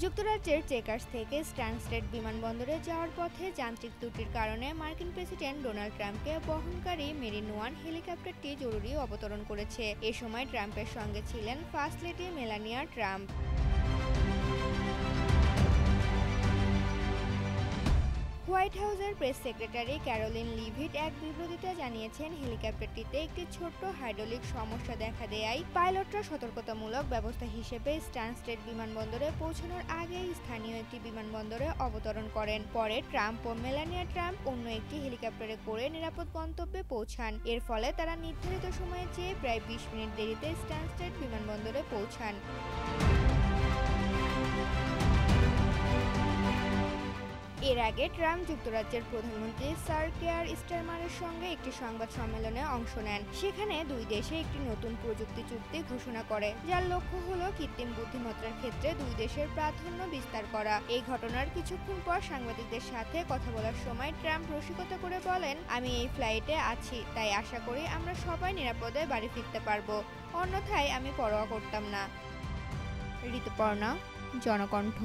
যুক্তরাজ্যের চেকার্স থেকে স্ট্যানস্টেড বিমানবন্দরে যাওয়ার পথে যান্ত্রিক ত্রুটির কারণে মার্কিন প্রেসিডেন্ট ডোনাল্ড ট্রাম্পকে বহনকারী মেরিন ওয়ান হেলিকপ্টারটি জরুরি অবতরণ করেছে। এ সময় ট্রাম্পের সঙ্গে ছিলেন first lady Melania Trump. White হাউসের প্রেস সেক্রেটারি ক্যারোলিন লিভিট এক বিবৃতিতে জানিয়েছেন, হেলিকপ্টারটিতে একটি ছোট্ট হাইড্রোলিক সমস্যা দেখা দেয়ায় পাইলটরা সতর্কতামূলক ব্যবস্থা হিসেবে স্ট্যানস্টেড বিমানবন্দরে পৌঁছানোর আগে স্থানীয় একটি বিমানবন্দরে অবতরণ করেন। পরে ট্রাম্প ও মেলানিয়া ট্রাম্প অন্য একটি হেলিকপ্টারে করে নিরাপদ গন্তব্যে পৌঁছান। এর ফলে তারা নির্ধারিত সময়ের চেয়ে প্রায় 20 মিনিট দেরিতে স্ট্যানস্টেড বিমানবন্দরে পৌঁছান। এর আগে ট্রাম্প যুক্তরাজ্যের প্রধানমন্ত্রী স্যার কেয়ার স্টারমারের সঙ্গে একটি সংবাদ সম্মেলনে অংশ নেন। সেখানে দুই দেশে একটি নতুন প্রযুক্তি চুক্তি ঘোষণা করে, যার লক্ষ্য হলো কৃত্রিম বুদ্ধিমত্তার ক্ষেত্রে দুই দেশের প্রাধান্য বিস্তার করা। এই ঘটনার কিছুক্ষণ পর সাংবাদিকদের সাথে কথা বলার সময় ট্রাম্প রসিকতা করে বলেন, আমি এই ফ্লাইটে আছি, তাই আশা করি আমরা সবাই নিরাপদে বাড়ি ফিরতে পারবো, অন্যথায় আমি পরোয়া করতাম না। ঋতুপর্ণা, জনকণ্ঠ।